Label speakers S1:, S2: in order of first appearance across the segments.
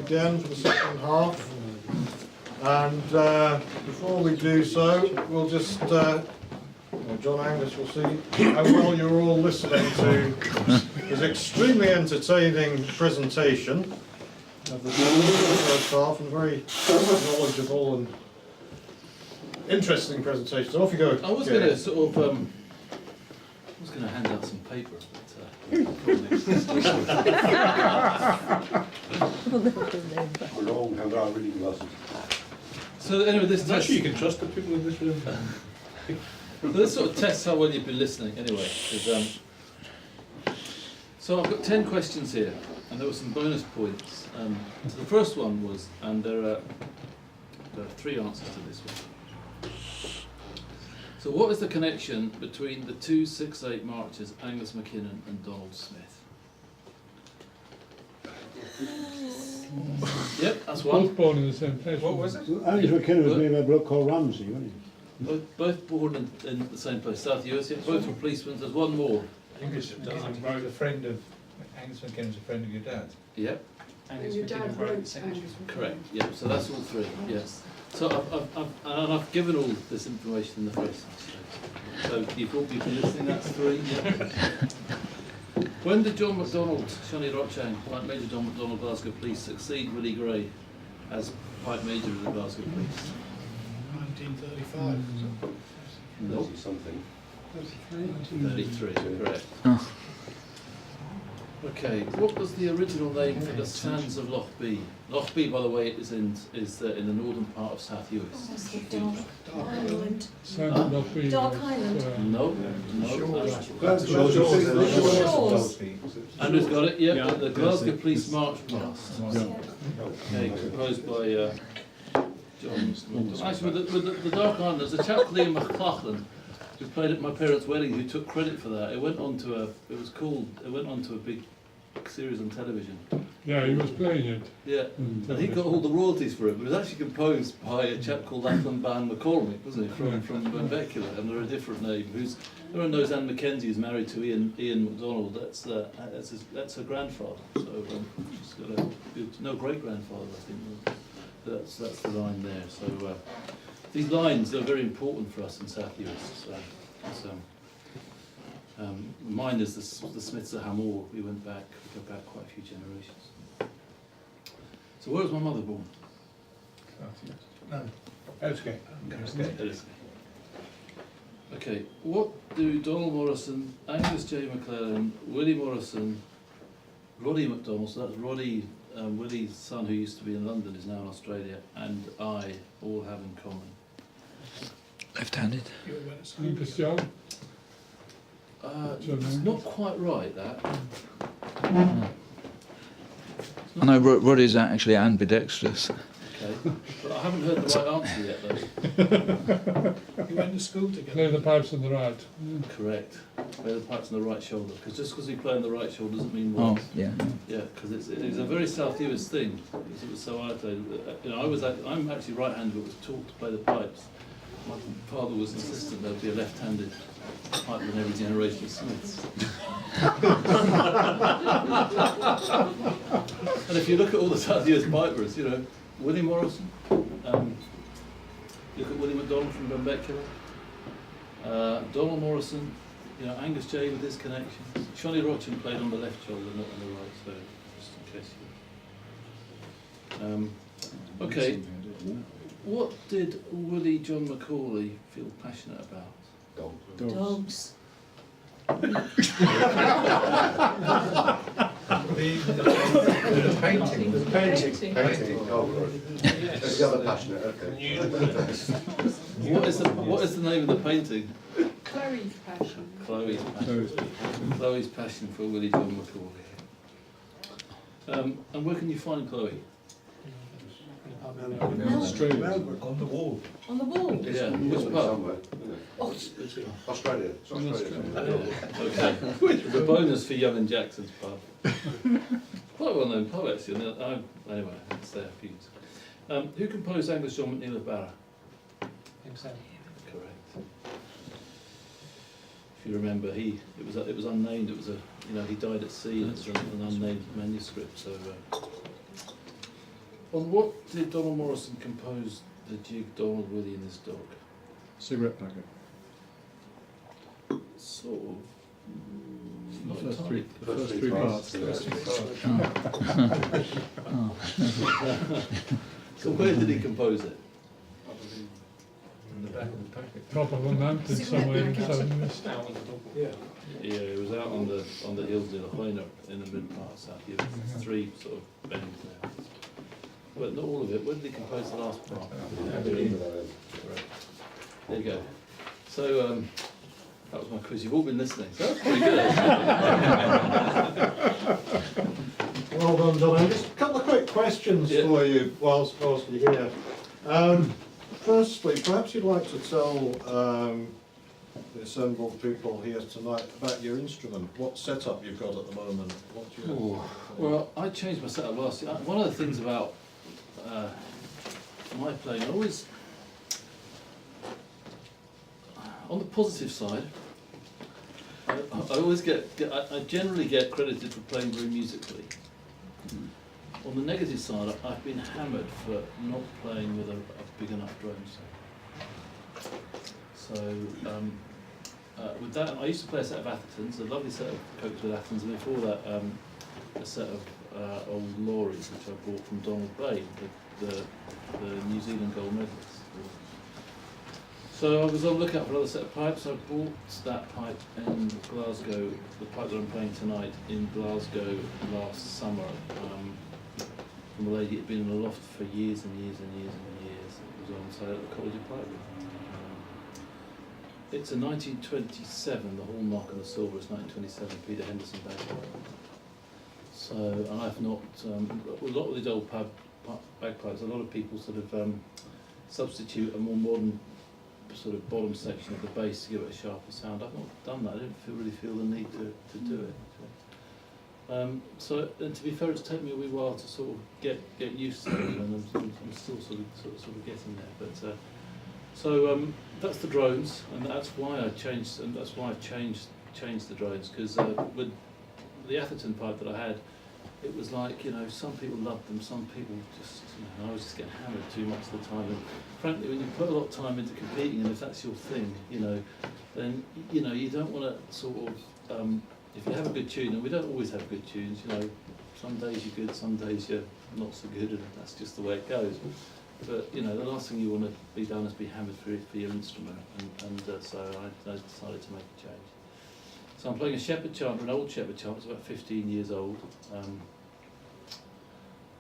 S1: again for the second half. And before we do so, we'll just, John Angus will see how well you're all listening to his extremely entertaining presentation of the first half, and very knowledgeable and interesting presentation. So off you go.
S2: I was going to sort of, I was going to hand out some paper,
S3: How long have our reading glasses?
S2: So anyway, this test,
S4: Actually, you can trust the people in this room.
S2: so this sort of tests how well you've been listening. Anyway, so I've got 10 questions here, and there were some bonus points. So the first one was, and there are 3 answers to this one. So what is the connection between the 268 marchers, Angus MacKinnon and Donald Smith? Yep, that's one.
S5: Both born in the same place.
S4: What was it?
S3: Angus MacKinnon was named by a bloke called Ramsey, wasn't he?
S2: Both born in the same place, South US. Yeah, both were policemen. There's one more.
S4: Angus MacKinnon wrote a friend of Angus MacKinnon's a friend of your dad.
S2: Yep,
S6: And your dad wrote Angus.
S2: correct. Yep. So that's all 3. Yes. So I've given all this information in the first one. So you've all been listening. That's 3. Yep. When did John MacDonald, Shani Rochang, Pipe Major John MacDonald, Glasgow Police, succeed Willie Gray as Pipe Major of the Glasgow Police?
S1: 1935.
S2: Nope.
S3: Something.
S2: 33, correct. Okay, what was the original name for the sands of Loch Bee? Loch Bee, by the way, is in the northern part of South Uist.
S6: Oh, that's the Dark Island.
S5: Sounded not being
S6: Dark Island.
S2: No.
S6: Shores.
S2: Andrew's got it, yeah.
S5: Yeah,
S2: The Glasgow Police March Past. Okay, composed by John. Actually, with the Dark Island, there's a chap called Ian McLaughlin who played at my parents' wedding, who took credit for that. It went on to a big series on television.
S5: Yeah, he was playing it.
S2: Yeah, and he got all the royalties for it. But it was actually composed by a chap called Lachlan Ban McCormick, wasn't it, from Benbecula, and they're a different name. Everyone knows Anne Mackenzie is married to Ian MacDonald. That's her grandfather. So she's got a great grandfather, I think. That's the line there. So these lines are very important for us in South Uist. Mine is the Smiths of Hamor. We go back quite a few generations. So where was my mother born?
S4: No. Elsgate.
S2: Ellisgate. Okay, what do Donald Morrison, Angus J. McClellan, Willie Morrison, Roddy MacDonald, so that's Roddy, Willie's son who used to be in London, is now in Australia, and I all have in common?
S7: Left-handed.
S5: Angus Young.
S2: It's not quite right, that.
S7: I know Roddy's actually ambidextrous.
S2: Okay, but I haven't heard the right answer yet, though.
S1: You went to school together.
S5: Play the pipes on the right.
S2: Correct. Play the pipes on the right shoulder, because just because you play on the right shoulder doesn't mean well.
S7: Oh, yeah.
S2: Yeah, because it's a very South Uist thing. Because it was so isolated. I'm actually right-handed, but was taught to play the pipes. My father was insistent there'd be a left-handed pipe in every generation of Smiths. And if you look at all the South Uist pipers, Willie Morrison, look at Willie MacDonald from Benbecula, Donald Morrison, Angus J with his connection. Shonny Rochin played on the left shoulder, not on the right, so just in case you. Okay, what did Willie John Macaulay feel passionate about?
S6: Dogs.
S4: The painting.
S3: Painting. Oh, right. That's the other passionate, okay.
S2: What is the name of the painting?
S6: Chloe's Passion.
S2: Chloe's passion for Willie John Macaulay. And where can you find Chloe?
S6: Melbourne.
S4: On the wall.
S6: On the wall.
S2: Yeah, which pub?
S3: Somewhere.
S6: Oh,
S3: Australia. It's Australia.
S2: Okay. The bonus for Young and Jackson's pub. Quite a well-known pub actually. Anyway, that's their feuds. Who composed Angus John McNeill of Barra?
S8: Himself.
S2: Correct. If you remember, it was unnamed. It was he died at sea. And it was an unnamed manuscript. So On what did Donald Morrison compose the jig Donald, Willie and his dog?
S8: Cigarette packet.
S2: Sort of.
S8: The
S2: Not
S8: first
S2: entirely.
S8: three parts.
S2: So where did he compose it?
S4: In the back of the packet.
S5: Top of a mountain somewhere in southern West.
S2: Yeah, it was out on the hills near the Hoyner in the mid part of South Europe. Three sort of bends there. But not all of it. When did he compose the last part? Right. There you go. So that was my quiz. You've all been listening. So that's pretty good.
S1: Well done, John Angus. A couple of quick questions for you whilst you're here. Firstly, perhaps you'd like to tell the assembled people here tonight about your instrument, what setup you've got at the moment. What's your
S2: Well, I changed my setup last year. One of the things about my playing, I always, on the positive side, I always I generally get credited for playing very musically. On the negative side, I've been hammered for not playing with a big enough drone set. So with that, I used to play a set of Athertons, a lovely set of Coakswood Athertons, and before that a set of old lorries which I bought from Donald Bay, the New Zealand gold medalist. So I was on the lookout for another set of pipes. I bought that pipe in Glasgow, the pipe that I'm playing tonight, in Glasgow last summer. From a lady, it had been in a loft for years and years and years and years. It was on sale at the College of Pipe. It's a 1927, the hallmark of the silver is 1927 Peter Henderson bagpipe. So, and I've not, a lot of these old bagpipes, a lot of people sort of substitute a more modern sort of bottom section of the bass to give it a sharper sound. I've not done that. I didn't really feel the need to do it. So, and to be fair, it's taken me a wee while to sort of get used to it, and I'm still sort of getting there. But so that's the drones, and that's why I changed, and that's why I changed the drones, because with the Atherton pipe that I had, it was like, you know, some people loved them, some people just, you know, I was just getting hammered too much of the time. And frankly, when you put a lot of time into competing, and if that's your thing, you know, then, you know, you don't want to sort of, if you have a good tune, and we don't always have good tunes, you know, some days you're good, some days you're not so good, and that's just the way it goes. But, you know, the last thing you want to be done is be hammered for your instrument, and so I decided to make a change. So I'm playing a shepherd chanter, an old shepherd chanter, it's about 15 years old.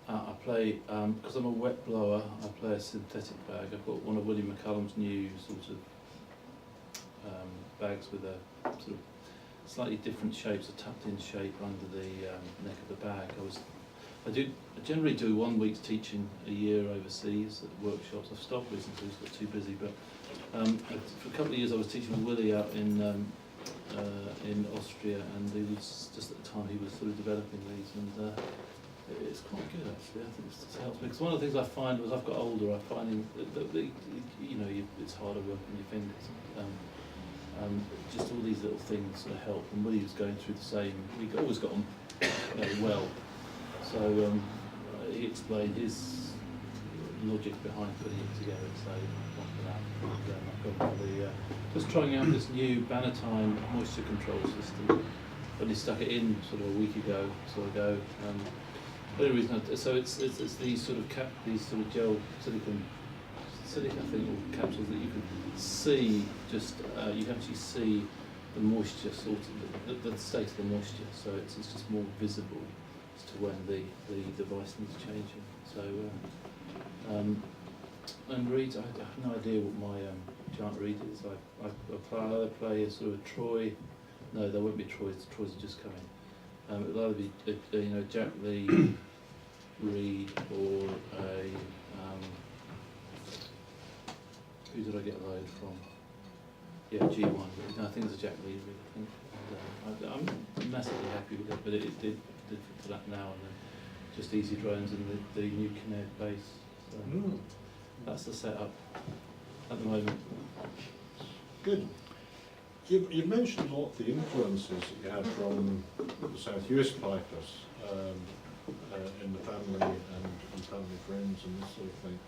S2: I play, because I'm a wet blower, I play a synthetic bag. I've got one of William McCullum's new sort of bags with a sort of slightly different shapes, a tucked in shape under the neck of the bag. I generally do 1 week's teaching a year overseas at workshops. I've stopped recently because I got too busy, but for a couple of years I was teaching Willie out in Austria, and he was just at the time he was sort of developing these, and it's quite good actually. I think it helps me, because one of the things I find as I've got older, I find that you know, it's harder work on your fingers. Just all these little things sort of help, and Willie was going through the same. We always got on very well, so he explained his logic behind putting it together. So I've gone for that. Just trying out this new Bannatyne moisture control system. Only stuck it in sort of a week ago, so the only reason so it's these sort of these sort of gel silica thing, or capsules that you can see. Just you can actually see the moisture, sort of the state of the moisture. So it's just more visible as to when the device needs changing. So and reeds, I have no idea what my giant reed is. I either play a sort of a Troy. No, there won't be Troys. Troys are just coming. It'll either be you know, Jack Lee reed, or a who did I get a load from? Yeah, G1. I think it's a Jack Lee reed. I think. I'm massively happy with it, but it did for that now and then. Just easy drones and the new Kinnaird base. So that's the setup at the moment.
S1: Good. You've mentioned a lot of the influences that you had from the South US pipers in the family and family friends and this sort of thing.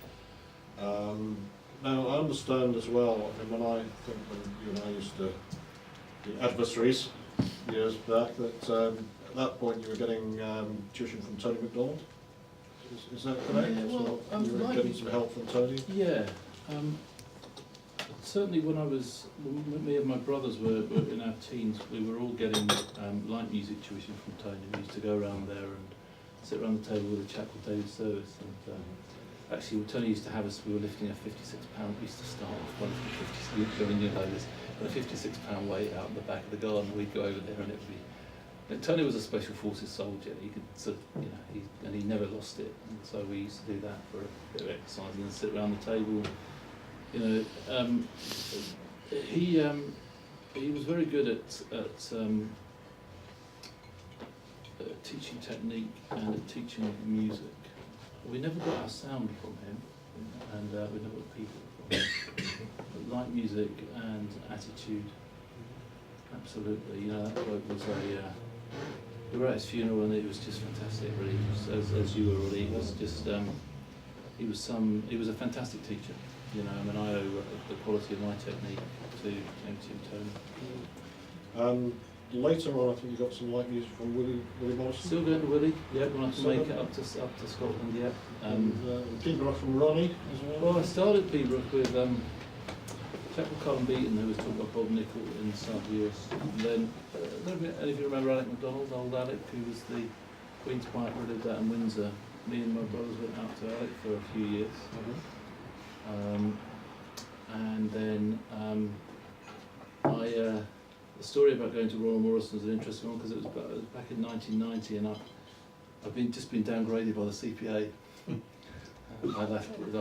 S1: Now, I understand as well, I mean, when I think when you and I used to be adversaries years back, that at that point you were getting tuition from Tony MacDonald. Is that correct?
S2: Yeah, well,
S1: So you were
S2: like-
S1: getting some help from Tony?
S2: Yeah. Certainly when me and my brothers were in our teens, we were all getting light music tuition from Tony. We used to go around there and sit around the table with a chap called David Service. And actually, Tony used to have us, we were lifting a £56, we used to start off one lifting you know this, a £56 weight out in the back of the garden. We'd go over there and it would be, and Tony was a special forces soldier. He could sort of, you know, he never lost it. And so we used to do that for a bit of exercise and then sit around the table. You know, he was very good at teaching technique and at teaching music. We never got our sound from him, and we never got people from him. But light music and attitude, absolutely. You know, that bloke was we were at his funeral and it was just fantastic. Really, as you were really, it was just he was a fantastic teacher. You know, I mean, I owe the quality of my technique to Tony.
S1: Later on, I think you got some light music from Willie Morrison.
S2: Still going to Willie, yeah, when I can make it up to Scotland, yeah.
S1: And Peterborough from Ronnie as well.
S2: Well, I started Peterborough with a chap called Colin Beaton, who was taught by Bob Nichol in South US. And then, I don't know if you remember Alec MacDonald, old Alec, who was the Queen's Piper who lived out in Windsor. Me and my brothers went out to Alec for a few years. And then the story about going to Royal Morrison was an interesting one because it was back in 1990, and I've just been downgraded by the CPA. I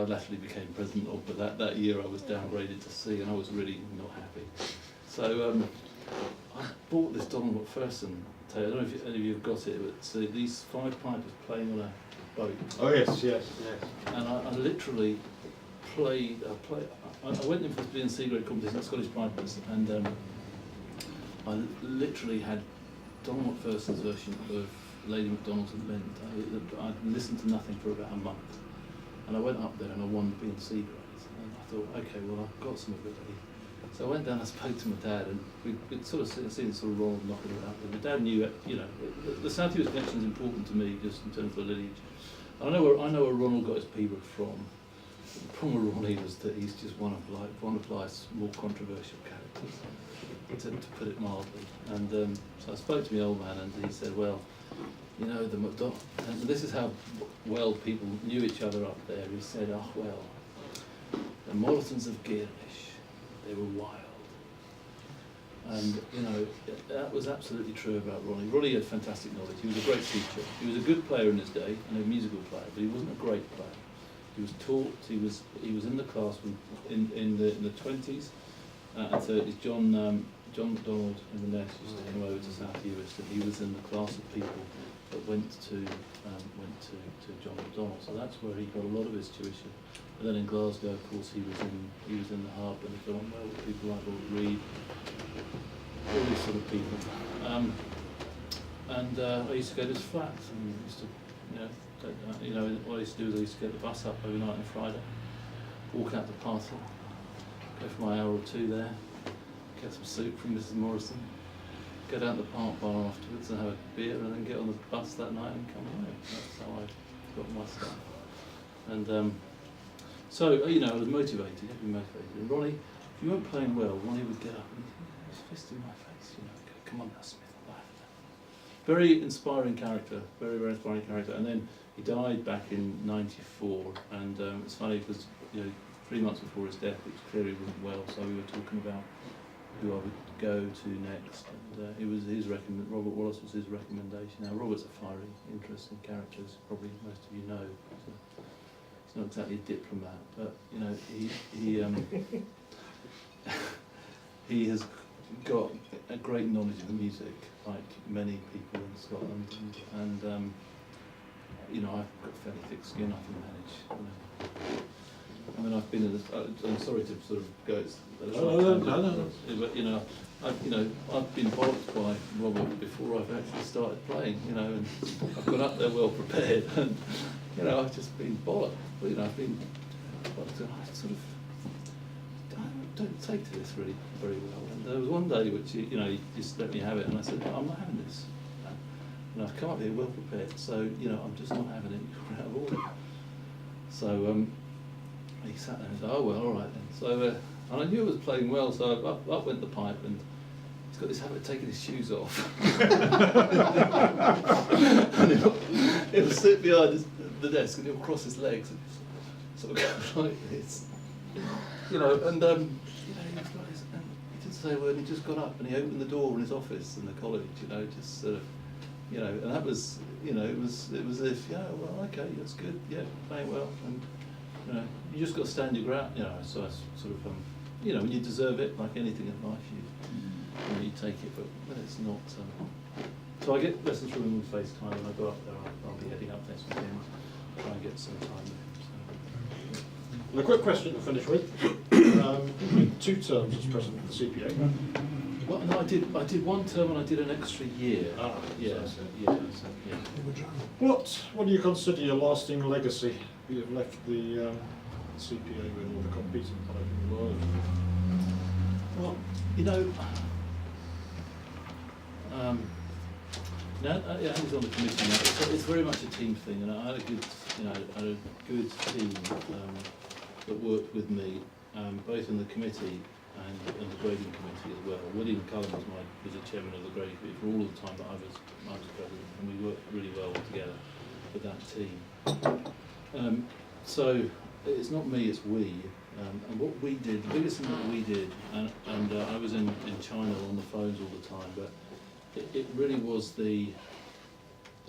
S2: laterally became president of, but that year I was downgraded to C, and I was really not happy. So I bought this Donald McPherson tape. I don't know if any of you have got it, but these 5 pipers playing on a boat.
S1: Oh yes.
S2: And I literally played. I went in for the B&C grade competition at Scottish Pipers, and I literally had Donald McPherson's version of Lady Macdonald's and Lent. I'd listened to nothing for about a month, and I went up there and I won the B&C grades. And I thought, okay, well I've got some ability. So I went down and spoke to my dad, and we'd sort of seen sort of Ronald knocking around. And my dad knew, you know, the South US connection is important to me just in terms of the lineage. I know where Ronald got his Peabrook from. The problem with Ronnie was that he's just one of life's more controversial characters, to put it mildly. And so I spoke to my old man, and he said, well, you know, the MacDonald, and this is how well people knew each other up there. He said, oh well, the Morrisons of Gearnish, they were wild. And, you know, that was absolutely true about Ronnie. Ronnie had fantastic knowledge. He was a great teacher. He was a good player in his day, and a musical player, but he wasn't a great player. He was taught, he was in the class in the 20s and 30s. John MacDonald in the Nest used to come over to South US, and he was in the class of people that went to John MacDonald. So that's where he got a lot of his tuition. And then in Glasgow, of course, he was in the hub, and he got on well with people like Lord Reed, all these sort of people. I used to go to his flat, and used to, what I used to do is I used to get the bus up overnight on Friday, walk out to Party, go for my hour or two there, get some soup from Mrs. Morrison, go down to the park bar afterwards and have a beer, and then get on the bus that night and come home. That's how I got my stuff. And so, you know, I was motivated, you had to be motivated. And Ronnie, if you weren't playing well, Ronnie would get up and he'd his fist in my face, you know, go, come on now, Smith, I'll laugh at that. Very inspiring character, very, very inspiring character. And then he died back in '94, and it's funny because, you know, 3 months before his death, it was clear he wasn't well, so we were talking about who I would go to next, and it was his Robert Wallace was his recommendation. Now, Robert's a fiery, interesting character, as probably most of you know. He's not exactly a diplomat, but, you know, he has got a great knowledge of music, like many people in Scotland, and you know, I've got fairly thick skin I can manage. You know. I mean, I've been in this. I'm sorry to sort of go.
S1: No.
S2: But you know, I've been bollocked by Robert before I've actually started playing. You know, and I've got up there well prepared, and you know, I've just been bollocked. You know, I've been. I sort of don't take to this really very well. And there was one day which you know, he just let me have it, and I said, no, I'm not having this. And I've come up here well prepared, so you know, I'm just not having it. You're out of order. So he sat there and said, oh well, all right then. So and I knew I was playing well, so up went the pipe, and he's got this habit of taking his shoes off. And he'll sit behind the desk and he'll cross his legs and sort of go like this. You know, and you know, he didn't say a word, and he just got up and he opened the door in his office in the college, you know, just sort of, you know, and that was, you know, it was as if, yeah, well, okay, that's good, yeah, playing well, and, you know, you just got to stand your ground, you know, so I sort of, you know, when you deserve it, like anything in life, you take it, but when it's not, so I get lessons from him on FaceTime, and I go up there, I'll be heading up next weekend, try and get some time with him. So.
S1: And a quick question to finish with. 2 terms as president of the CPA.
S2: Well, no, I did 1 term and I did an extra year. Yeah.
S1: What do you consider your lasting legacy? You have left the CPA with all the competing players in the world.
S2: Well, you know, yeah, I was on the committee now. It's very much a team thing, and I had a good, you know, team that worked with me, both in the committee and the grading committee as well. William Cullen was the chairman of the grading committee for all of the time that I was president, and we worked really well together with that team. So it's not me, it's we. And what we did, the biggest thing that we did, and I was in China on the phones all the time, but it really was the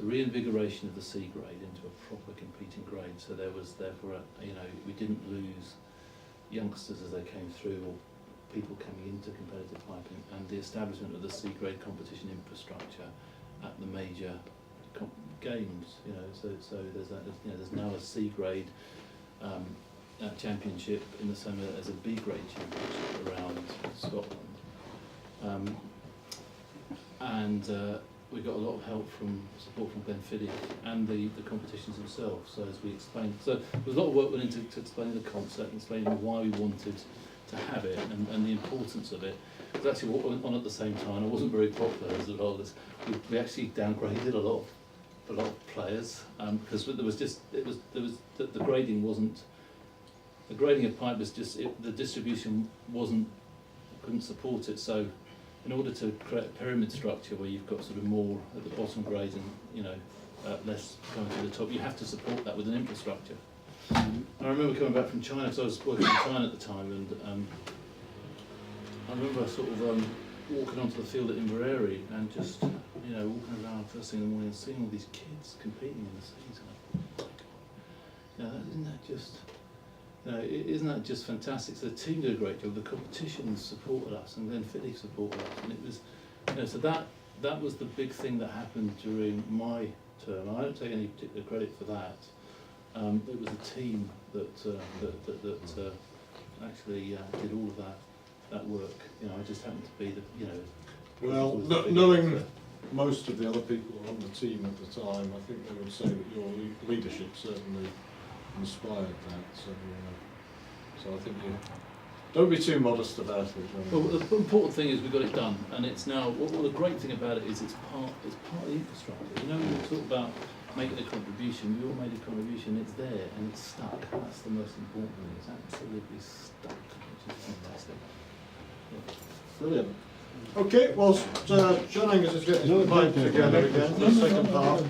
S2: reinvigoration of the C grade into a proper competing grade. So there was therefore, you know, we didn't lose youngsters as they came through, or people coming into competitive piping, and the establishment of the C grade competition infrastructure at the major games. You know, so there's that. You know, there's now a C grade championship in the same way as a B grade championship around Scotland. We got a lot of help from support from Glenfiddich and the competitions themselves. So as we explained, so there was a lot of work went into explaining the concept and explaining why we wanted to have it and the importance of it. Because actually what went on at the same time, I wasn't very popular as a lot of this. We actually downgraded a lot of players because there was the grading wasn't. The grading of pipe was just the distribution couldn't support it. So in order to create a pyramid structure where you've got sort of more at the bottom grades and, you know, less coming to the top, you have to support that with an infrastructure. And I remember coming back from China, because I was working in China at the time, and I remember sort of walking onto the field at Inverary and just, you know, walking around first thing in the morning and seeing all these kids competing in the seas. And I thought, oh my God, isn't that just fantastic? So the team did a great job. The competitions supported us, and then Glenfiddich supported us, and it was, you know, so that was the big thing that happened during my term. I don't take any particular credit for that. It was a team that actually did all of that work. You know, I just happened to be the, you know.
S1: Well, knowing most of the other people on the team at the time, I think they would say that your leadership certainly inspired that. So I think you don't be too modest about it.
S2: Well, the important thing is we got it done, and it's now. Well, the great thing about it is it's part of the infrastructure. You know, when we talk about making a contribution, we all made a contribution. It's there and it's stuck. That's the most important thing. It's absolutely stuck, which is fantastic. Yeah.
S1: Brilliant. Okay, well, John Angus is getting his mic together again for the second half.